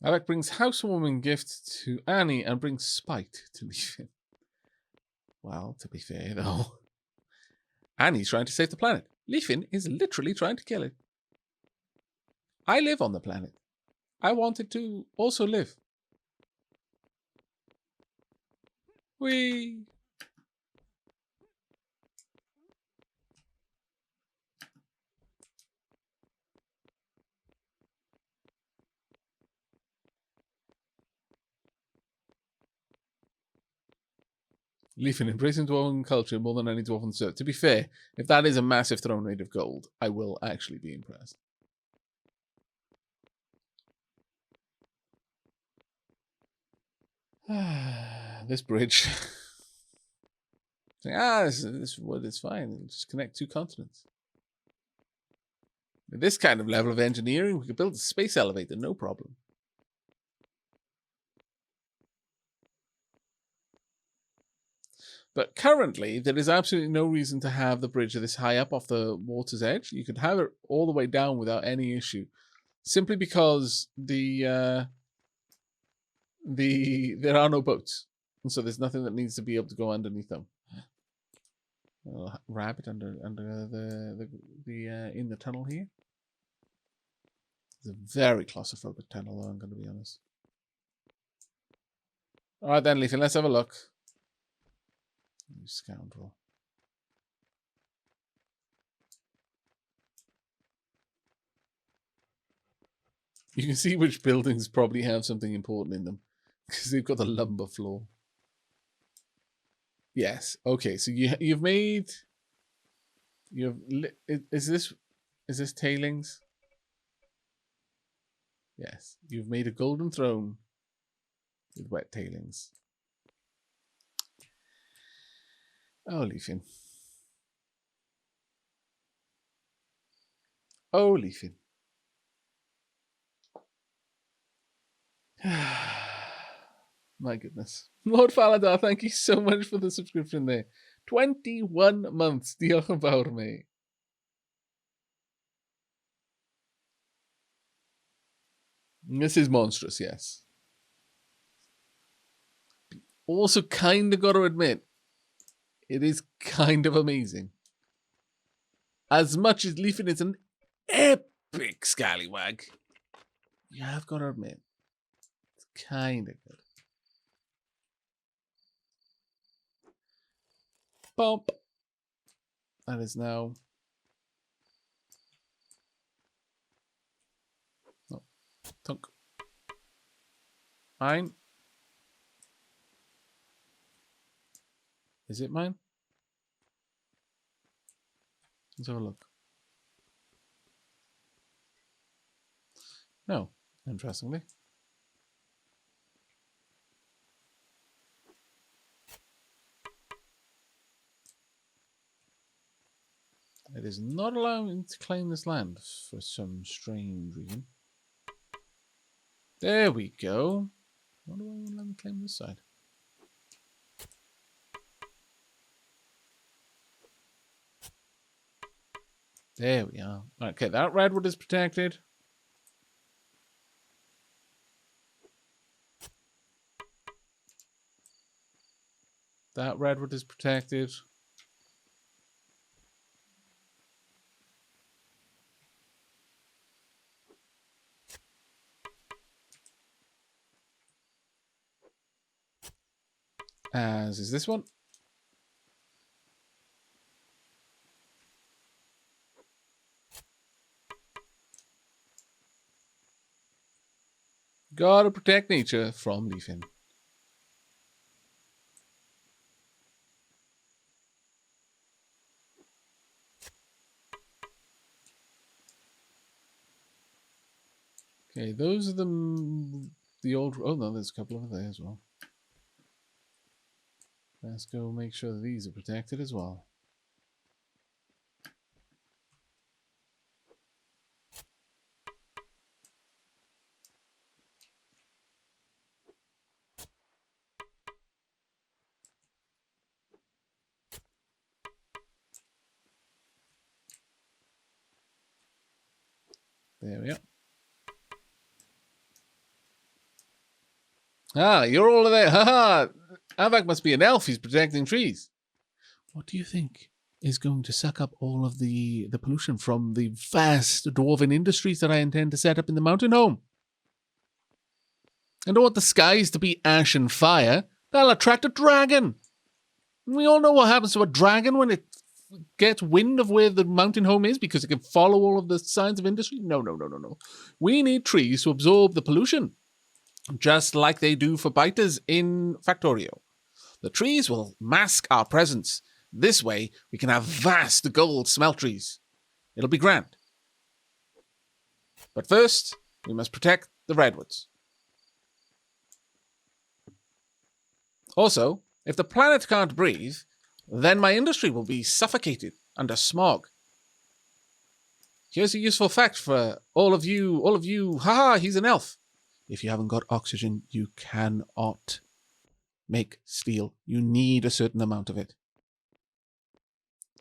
Aavak brings housewarming gift to Annie and brings spite to Leafin. Well, to be fair, though, Annie's trying to save the planet. Leafin is literally trying to kill it. I live on the planet. I wanted to also live. Whee! Leafin embracing dwarven culture more than any dwarf on the server. To be fair, if that is a massive throne rate of gold, I will actually be impressed. This bridge. This wood is fine. It'll just connect two continents. With this kind of level of engineering, we could build a space elevator, no problem. But currently, there is absolutely no reason to have the bridge this high up off the water's edge. You could have it all the way down without any issue, simply because there are no boats, and so there's nothing that needs to be able to go underneath them. A rabbit under in the tunnel here. It's a very claustrophobic tunnel, though, I'm going to be honest. All right then, Leafy, let's have a look. You scoundrel. You can see which buildings probably have something important in them because they've got the lumber floor. Yes. Okay. So you've made. Is this tailings? Yes. You've made a golden throne with wet tailings. Oh, Leafin. Oh, Leafin. My goodness. Lord Faladar, thank you so much for the subscription there. 21 months. Diolch yn fawr, mate. This is monstrous, yes. Also, kind of got to admit, it is kind of amazing. As much as Leafin is an epic scallywag, you have got to admit, it's kind of good. Bump. That is now. Oh, tunk. Mine. Is it mine? Let's have a look. No, interestingly. It is not allowing me to claim this land for some strange reason. There we go. Why do I want to let me claim this side? There we are. Okay, that redwood is protected. That redwood is protected. As is this one. Gotta protect nature from Leafin. Okay, those are the old. Oh no, there's a couple over there as well. Let's go make sure that these are protected as well. There we are. Ah, you're all there. Haha. Aavak must be an elf. He's protecting trees. What do you think is going to suck up all of the pollution from the vast dwarven industries that I intend to set up in the mountain home? I don't want the skies to be ash and fire. That'll attract a dragon. We all know what happens to a dragon when it gets wind of where the mountain home is because it can follow all of the signs of industry. No. We need trees to absorb the pollution, just like they do for biters in Factorio. The trees will mask our presence. This way, we can have vast gold smelteries. It'll be grand. But first, we must protect the redwoods. Also, if the planet can't breathe, then my industry will be suffocated under smog. Here's a useful fact for all of you. Haha, he's an elf. If you haven't got oxygen, you cannot make steel. You need a certain amount of it.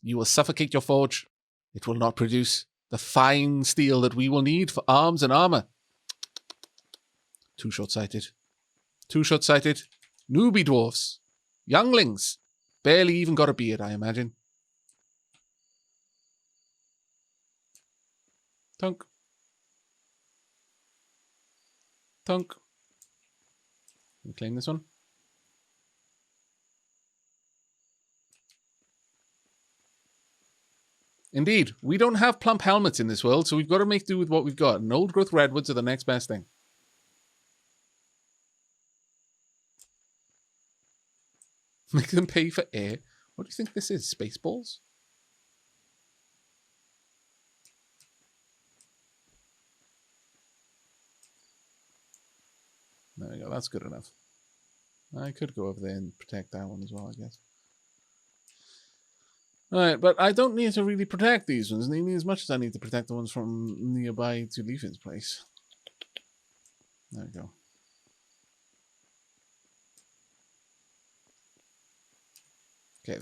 You will suffocate your forge. It will not produce the fine steel that we will need for arms and armor. Too short-sighted. Newbie dwarfs. Younglings. Barely even got a beard, I imagine. Tunk. Can we claim this one? Indeed, we don't have plump helmets in this world, so we've got to make do with what we've got. And old growth redwoods are the next best thing. Make them pay for air. What do you think this is? Spaceballs? There we go. That's good enough. I could go over there and protect that one as well, I guess. Alright, but I don't need to really protect these ones, nearly as much as I need to protect the ones from nearby to Leafin's place. There we go. Okay,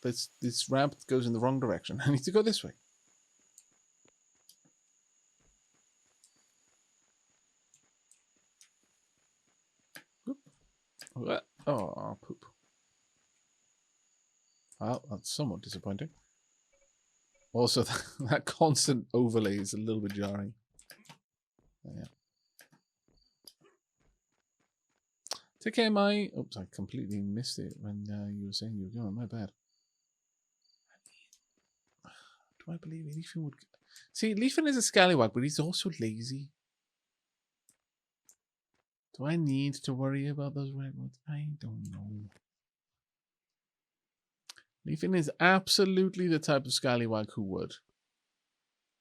this ramp goes in the wrong direction. I need to go this way. Oop. Oh, poop. Well, that's somewhat disappointing. Also, that constant overlay is a little bit jarring. Yeah. Take care, my... Oops, I completely missed it when you were saying you were going. My bad. Do I believe Leafin would... See, Leafin is a scallywag, but he's also lazy. Do I need to worry about those redwoods? I don't know. Leafin is absolutely the type of scallywag who would.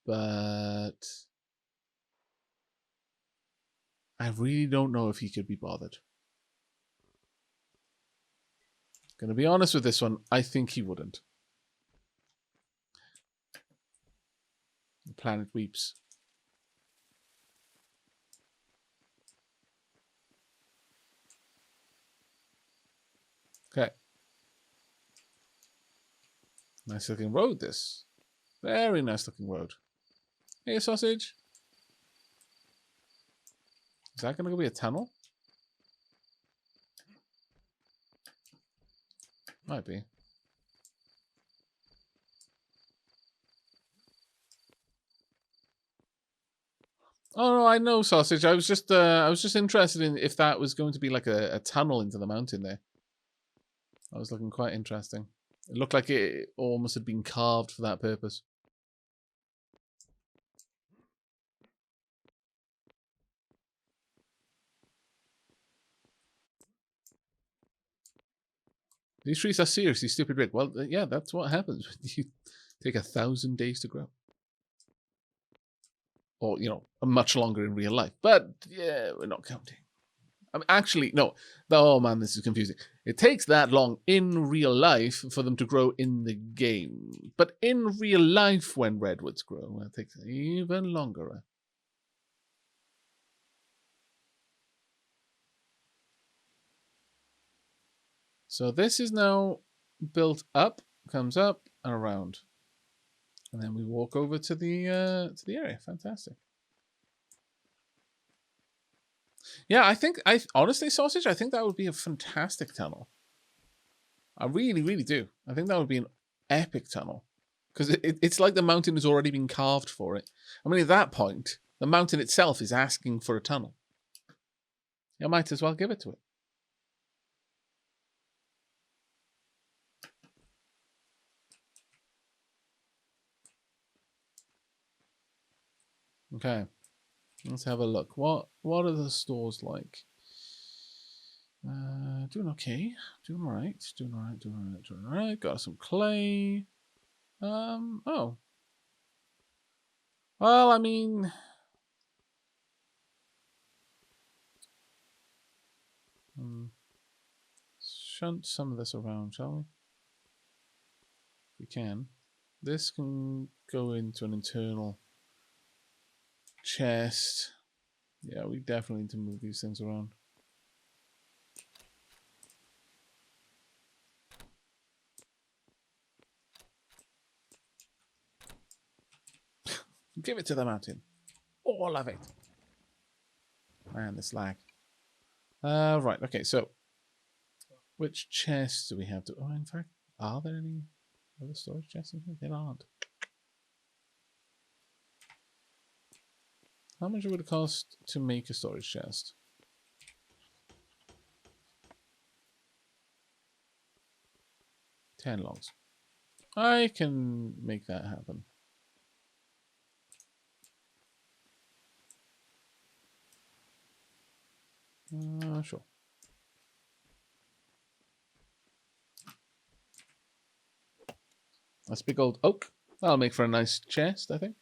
But... I really don't know if he could be bothered. Gonna be honest with this one, I think he wouldn't. The planet weeps. Okay. Nice looking road, this. Very nice looking road. Hey, sausage. Is that gonna be a tunnel? Might be. Oh no, I know, sausage. I was just interested in if that was going to be like a tunnel into the mountain there. That was looking quite interesting. It looked like it almost had been carved for that purpose. These trees are seriously stupid, Rick. Well, yeah, that's what happens when you take 1,000 days to grow. Or, you know, much longer in real life. But, yeah, we're not counting. I mean, actually, no. Oh, man, this is confusing. It takes that long in real life for them to grow in the game. But in real life, when redwoods grow, it takes even longer. So this is now built up, comes up, and around. And then we walk over to the area. Fantastic. Yeah, I honestly, Sausage, I think that would be a fantastic tunnel. I really, really do. I think that would be an epic tunnel. Because it's like the mountain has already been carved for it. I mean, at that point, the mountain itself is asking for a tunnel. You might as well give it to it. Okay. Let's have a look. What are the stores like? Doing okay. Doing alright. Doing alright. Doing alright. Doing alright. Got some clay. Oh. Well, I mean, shunt some of this around, shall we? We can. This can go into an internal chest. Yeah, we definitely need to move these things around. Give it to the mountain. All of it. Man, this lag. Right, okay, so which chests do we have to... Oh, in fact, are there any other storage chests in here? There aren't. How much would it cost to make a storage chest? $10 logs. I can make that happen. Sure. That's big old oak. That'll make for a nice chest, I think.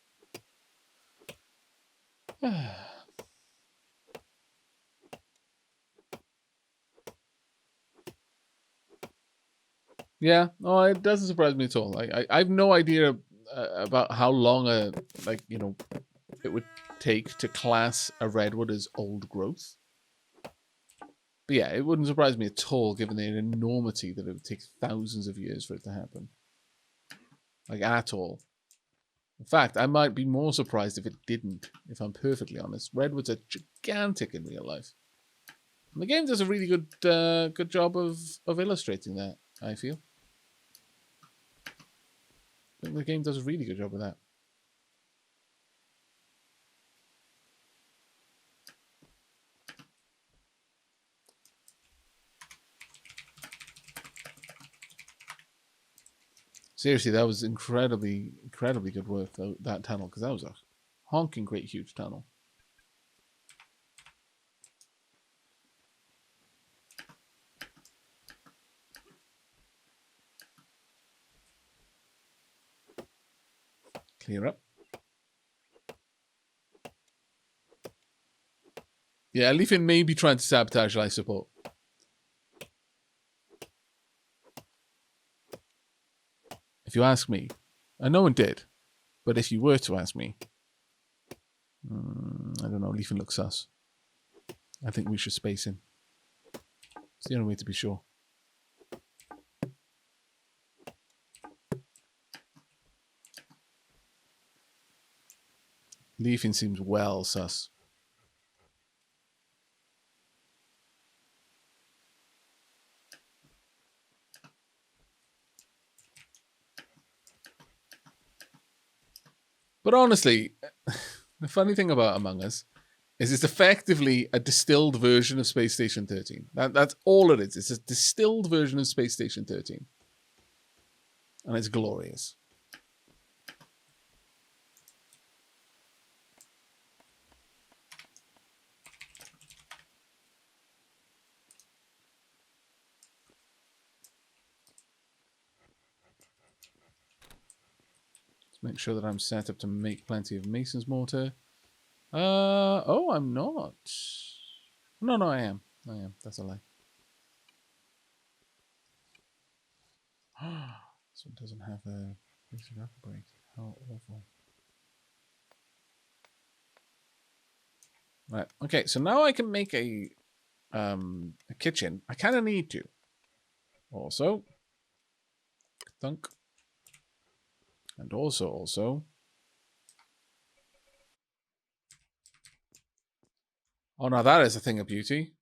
Yeah, no, it doesn't surprise me at all. I have no idea about how long it would take to class a redwood as old growth. But yeah, it wouldn't surprise me at all, given the enormity that it would take thousands of years for it to happen. Like, at all. In fact, I might be more surprised if it didn't, if I'm perfectly honest. Redwoods are gigantic in real life. And the game does a really good job of illustrating that, I feel. I think the game does a really good job of that. Seriously, that was incredibly good work, though, that tunnel, because that was a honking great huge tunnel. Clear up. Yeah, Leafin may be trying to sabotage life support. If you ask me, and no one did, but if you were to ask me, I don't know, Leafin looks sus. I think we should space him. It's the only way to be sure. Leafin seems well sus. But honestly, the funny thing about Among Us is it's effectively a distilled version of Space Station 13. That's all it is. It's a distilled version of Space Station 13. And it's glorious. Let's make sure that I'm set up to make plenty of Mason's mortar. Oh, I'm not. No, I am. That's a lie. This one doesn't have a basic upgrade. How awful. Right. Okay, so now I can make a kitchen. I kind of need to. Also, thunk. And also. Oh, now that is a thing of beauty.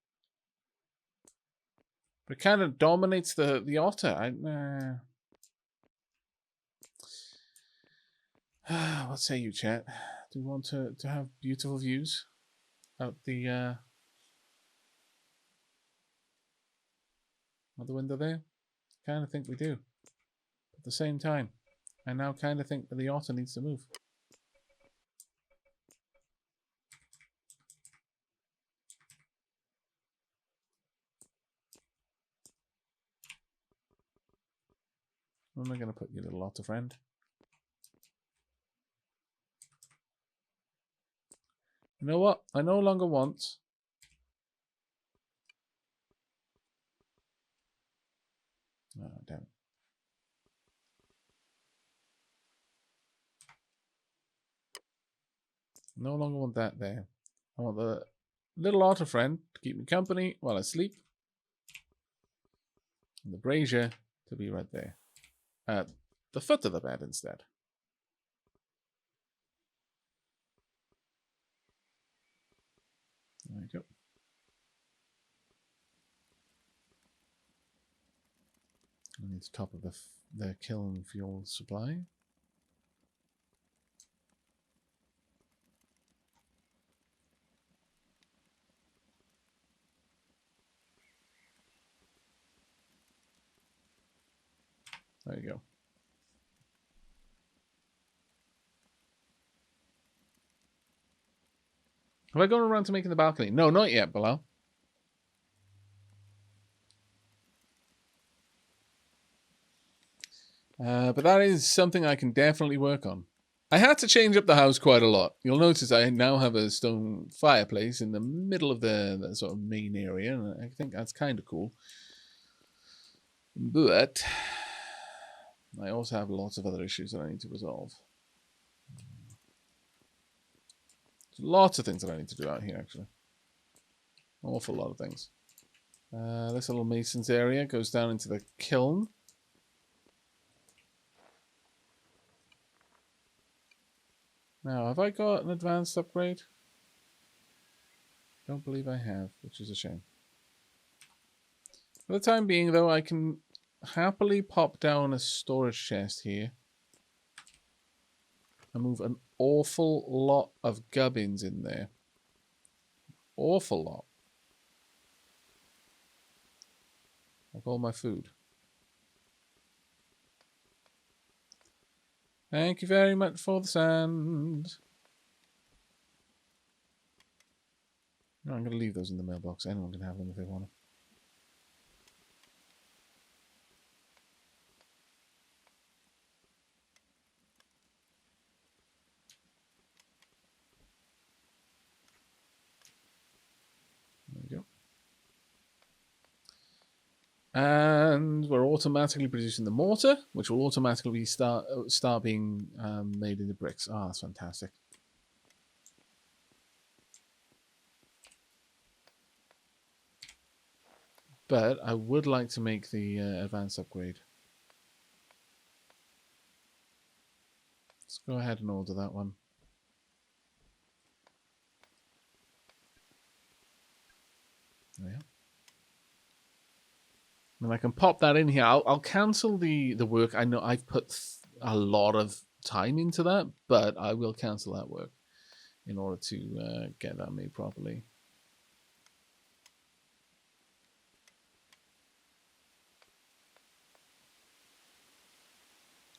But it kind of dominates the otter. What say you, chat? Do you want to have beautiful views out the window there? Kind of think we do. At the same time, I now kind of think that the otter needs to move. Where am I going to put you, little otter friend? You know what? I no longer want... Oh, damn it. No longer want that there. I want the little otter friend to keep me company while I sleep. And the brazier to be right there. At the foot of the bed instead. There you go. I need to top of the kiln fuel supply. There you go. Have I gone around to making the balcony? No, not yet, Bilal. But that is something I can definitely work on. I had to change up the house quite a lot. You'll notice I now have a stone fireplace in the middle of the sort of main area, and I think that's kind of cool. But I also have lots of other issues that I need to resolve. There's lots of things that I need to do out here, actually. An awful lot of things. This little mason's area goes down into the kiln. Now, have I got an advanced upgrade? Don't believe I have, which is a shame. For the time being, though, I can happily pop down a storage chest here and move an awful lot of gubbins in there. Awful lot. Like all my food. Thank you very much for the sand. No, I'm going to leave those in the mailbox. Anyone can have them if they want them. There we go. And we're automatically producing the mortar, which will automatically start being made into bricks. Ah, that's fantastic. But I would like to make the advanced upgrade. Let's go ahead and order that one. There we are. And I can pop that in here. I'll cancel the work. I know I've put a lot of time into that, but I will cancel that work in order to get that made properly.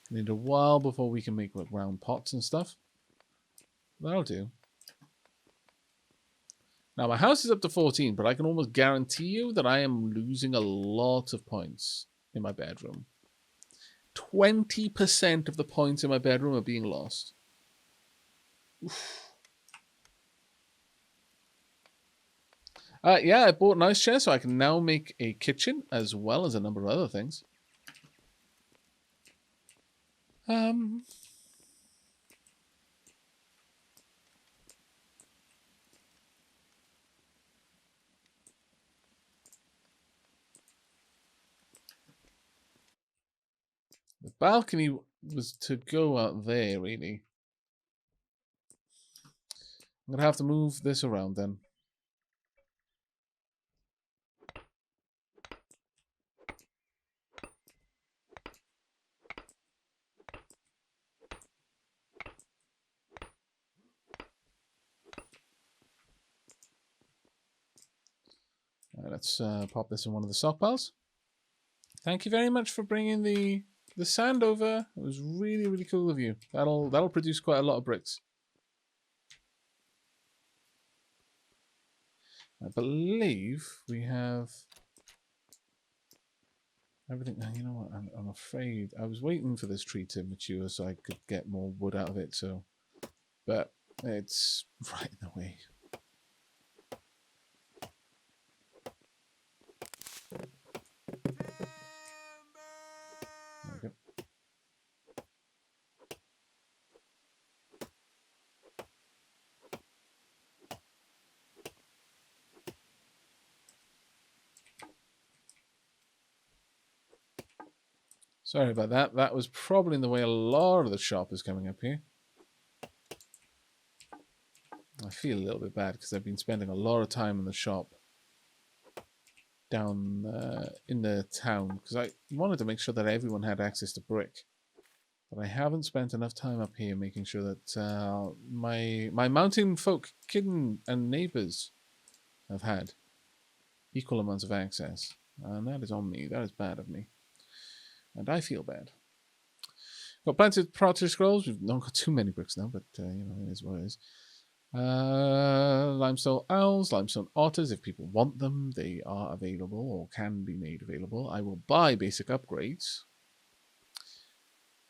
Need a while before we can make like round pots and stuff. That'll do. Now my house is up to 14, but I can almost guarantee you that I am losing a lot of points in my bedroom. 20% of the points in my bedroom are being lost. Oof. Yeah, I bought a nice chair, so I can now make a kitchen as well as a number of other things. The balcony was to go out there, really. I'm going to have to move this around then. let's pop this in one of the stockpiles. Thank you very much for bringing the sand over. It was really, really cool of you. That'll produce quite a lot of bricks. I believe we have everything. You know what? I'm afraid I was waiting for this tree to mature so I could get more wood out of it. So, but it's right in the way. There we go. Sorry about that. That was probably in the way a lot of the shop is coming up here. I feel a little bit bad because I've been spending a lot of time in the shop down in the town because I wanted to make sure that everyone had access to brick. But I haven't spent enough time up here making sure that my mountain folk, kin and neighbours have had equal amounts of access. And that is on me. That is bad of me. And I feel bad. Got plenty of Protector Scrolls. We've not got too many bricks now, but you know, it is what it is. Limestone owls, limestone otters. If people want them, they are available or can be made available. I will buy basic upgrades.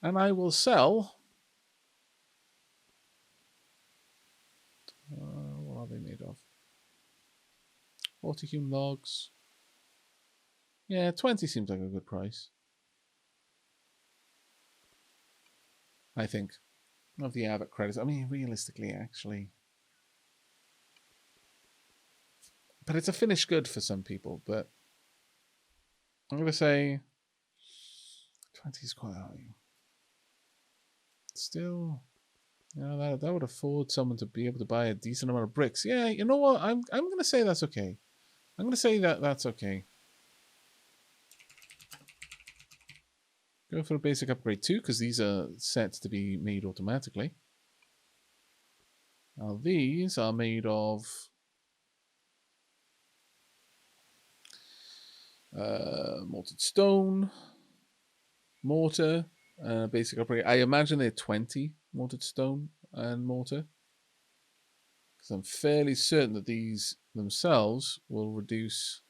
And I will sell. What are they made of? 40 hewn logs. Yeah, 20 seems like a good price. I think. Of the Aavak credits. I mean, realistically, actually. But it's a finished good for some people. But I'm going to say 20 is quite high. Still, you know, that would afford someone to be able to buy a decent amount of bricks. Yeah, you know what? I'm going to say that's okay. I'm going to say that's okay. Go for a basic upgrade too, because these are set to be made automatically. Now these are made of molten stone, mortar, basic upgrade. I imagine they're 20 mortared stone and mortar. Because I'm fairly certain that these themselves will reduce.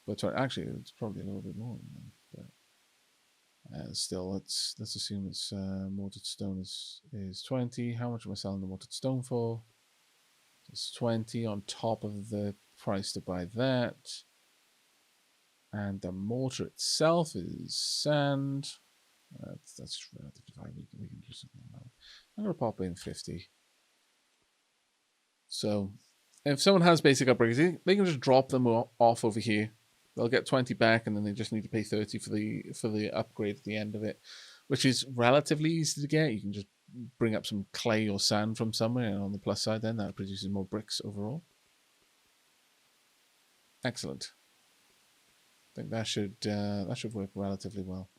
But actually, it's probably a little bit more than that. Still, let's assume it's mortared stone is 20. How much am I selling the mortared stone for? It's 20 on top of the price to buy that. And the mortar itself is sand. That's relatively high. We can do something like that. I'm going to pop in 50. So if someone has basic upgrades, they can just drop them off over here. They'll get 20 back, and then they just need to pay 30 for the upgrade at the end of it, which is relatively easy to get. You can just bring up some clay or sand from somewhere, and on the plus side, then that produces more bricks overall. Excellent. I think that should work relatively well.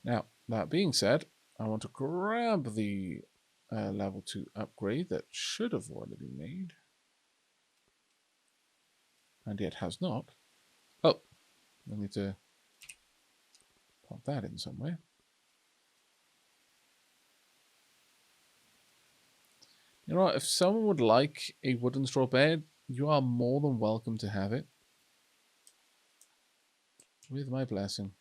Now, that being said, I want to grab the level 2 upgrade that should have already been made. And yet has not. Oh, I need to pop that in somewhere. You know what? If someone would like a wooden straw bed, you are more than welcome to have it. With my blessing.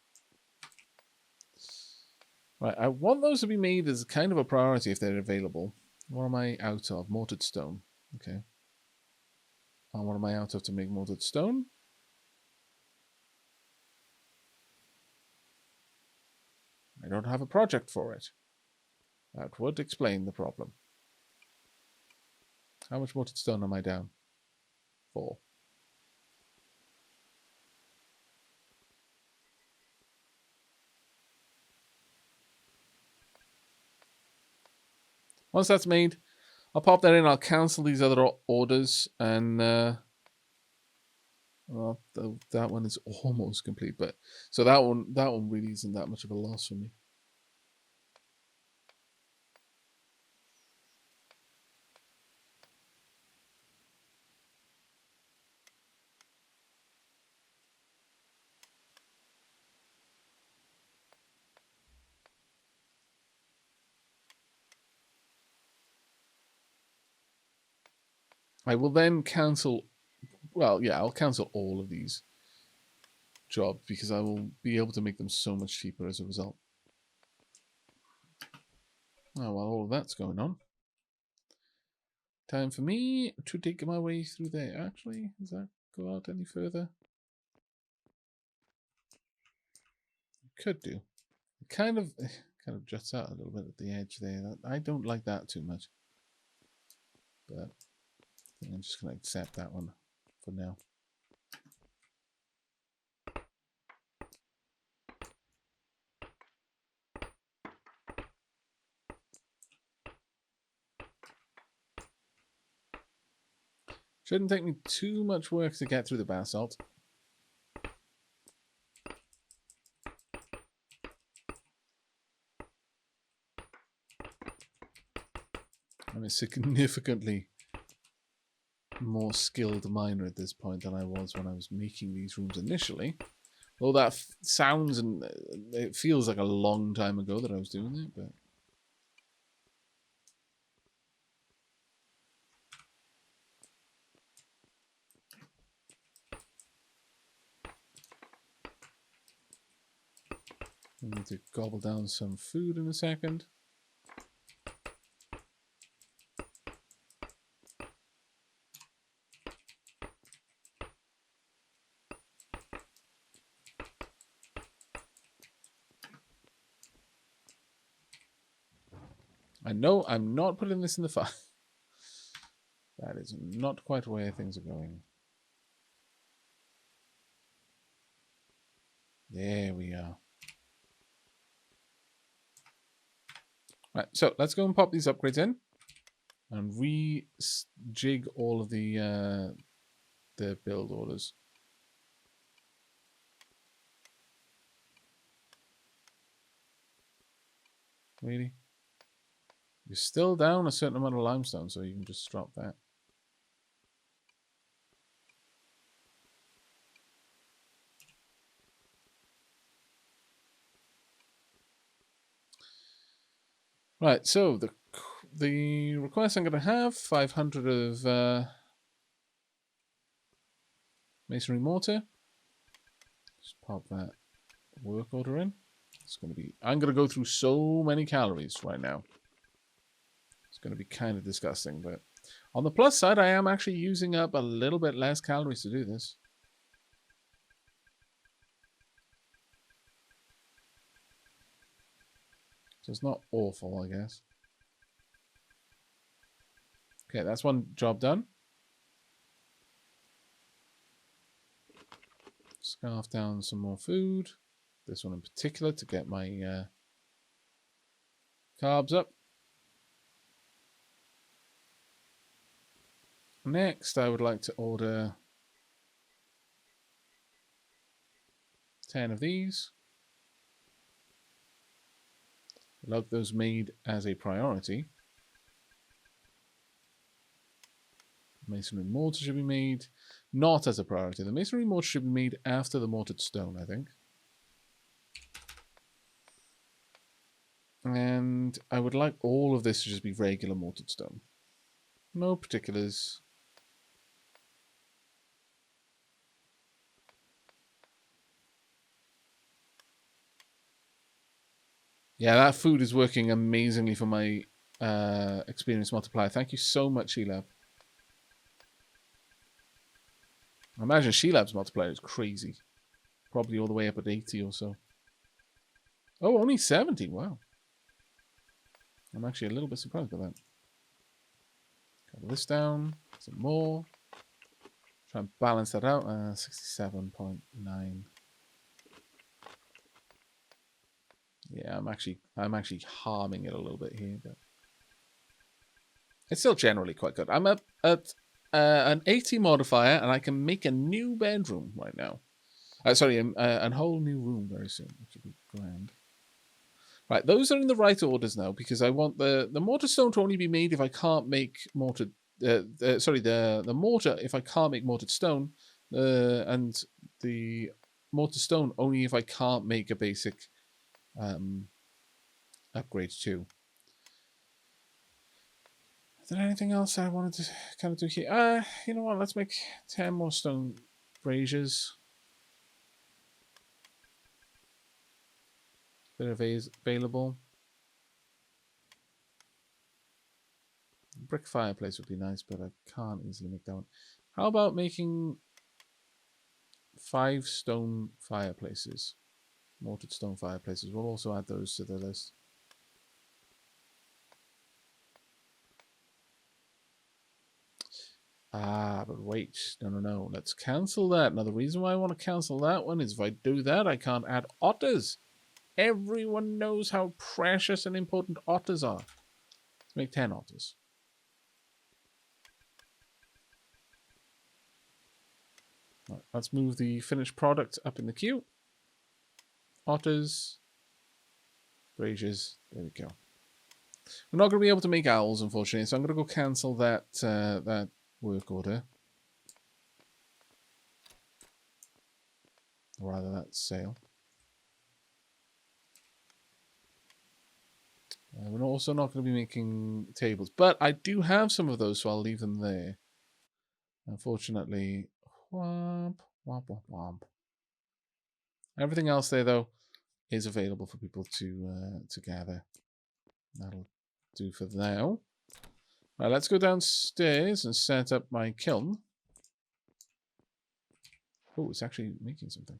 Right, I want those to be made as kind of a priority if they're available. What am I out of? Mortared stone. Okay. And what am I out of to make mortared stone? I don't have a project for it. That would explain the problem. How much mortared stone am I down? 4. Once that's made, I'll pop that in. I'll cancel these other orders, and well, that one is almost complete. But so that one really isn't that much of a loss for me. I will then cancel. Well, yeah, I'll cancel all of these jobs because I will be able to make them so much cheaper as a result. Oh, well, all of that's going on. Time for me to take my way through there. Actually, does that go out any further? Could do. It kind of juts out a little bit at the edge there. I don't like that too much. But I think I'm just going to accept that one for now. Shouldn't take me too much work to get through the basalt. I'm a significantly more skilled miner at this point than I was when I was making these rooms initially. Well, that sounds and it feels like a long time ago that I was doing it, but I need to gobble down some food in a second. I know I'm not putting this in the fire. That is not quite where things are going. There we are. Right, so let's go and pop these upgrades in and rejig all of the build orders. Really? You're still down a certain amount of limestone, so you can just drop that. Right, so the request I'm going to have 500 of masonry mortar. Just pop that work order in. It's going to be. I'm going to go through so many calories right now. It's going to be kind of disgusting, but on the plus side, I am actually using up a little bit less calories to do this. So it's not awful, I guess. Okay, that's one job done. Scarf down some more food. This one in particular to get my carbs up. Next, I would like to order 10 of these. I'd like those made as a priority. Masonry mortar should be made not as a priority. The masonry mortar should be made after the mortared stone, I think. And I would like all of this to just be regular mortared stone. No particulars. Yeah, that food is working amazingly for my experience multiplier. Thank you so much, Sheelab. I imagine Sheelab's multiplier is crazy. Probably all the way up at 80 or so. Oh, only 70. Wow. I'm actually a little bit surprised by that. Cut this down. Some more. Try and balance that out. 67.9. Yeah, I'm actually harming it a little bit here, but it's still generally quite good. I'm at an 80 modifier, and I can make a new bedroom right now. Sorry, a whole new room very soon, which would be grand. Right, those are in the right orders now because I want the mortar stone to only be made if I can't make mortared. The mortar if I can't make mortared stone, and the mortar stone only if I can't make a basic upgrade too. there anything else I wanted to kind of do here? You know what? Let's make 10 more stone braziers. That are available. Brick fireplace would be nice, but I can't easily make that one. How about making 5 stone fireplaces? Mortared stone fireplaces. We'll also add those to the list. But wait. No. Let's cancel that. Now, the reason why I want to cancel that one is if I do that, I can't add otters. Everyone knows how precious and important otters are. Let's make 10 otters. Right, let's move the finished product up in the queue. Otters. Braziers. There we go. We're not going to be able to make owls, unfortunately, so I'm going to go cancel that that work order. Or rather, that sale. We're also not going to be making tables, but I do have some of those, so I'll leave them there. Unfortunately, womp, womp, womp, womp. Everything else there, though, is available for people to gather. That'll do for now. Right, let's go downstairs and set up my kiln. Oh, it's actually making something.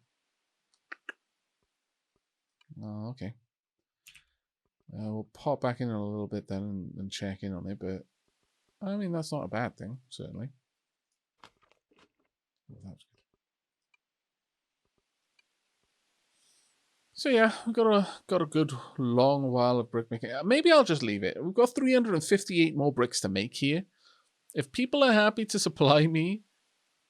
Oh, okay. We'll pop back in a little bit then and check in on it, but I mean, that's not a bad thing, certainly. Oh, that was good. So yeah, we've got a good long while of brickmaking. Maybe I'll just leave it. We've got 358 more bricks to make here. If people are happy to supply me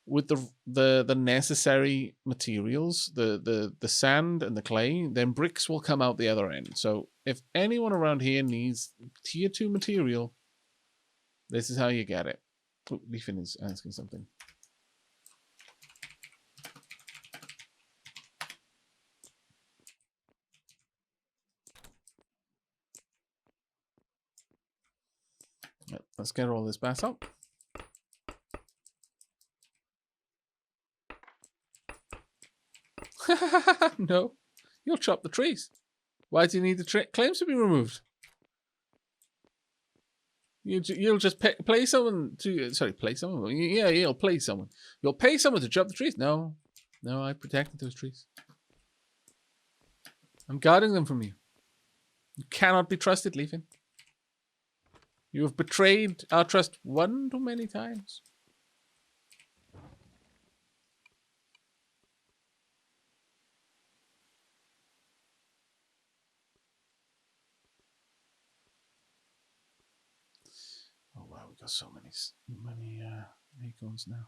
with the necessary materials, the sand and the clay, then bricks will come out the other end. So if anyone around here needs tier 2 material, this is how you get it. Oh, Leafin is asking something. Right, let's get all this back up. No, you'll chop the trees. Why do you need the claims to be removed? You'll just play someone to play someone. Yeah, you'll play someone. You'll pay someone to chop the trees. No, I protected those trees. I'm guarding them from you. You cannot be trusted, Leafin. You have betrayed our trust one too many times. Oh wow, we got so many acorns now.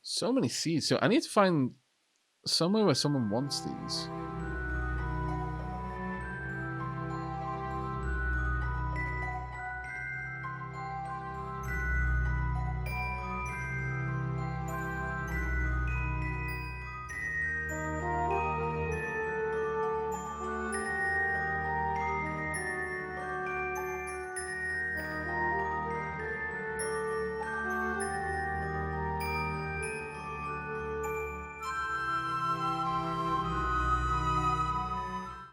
So many seeds. So I need to find somewhere where someone wants these.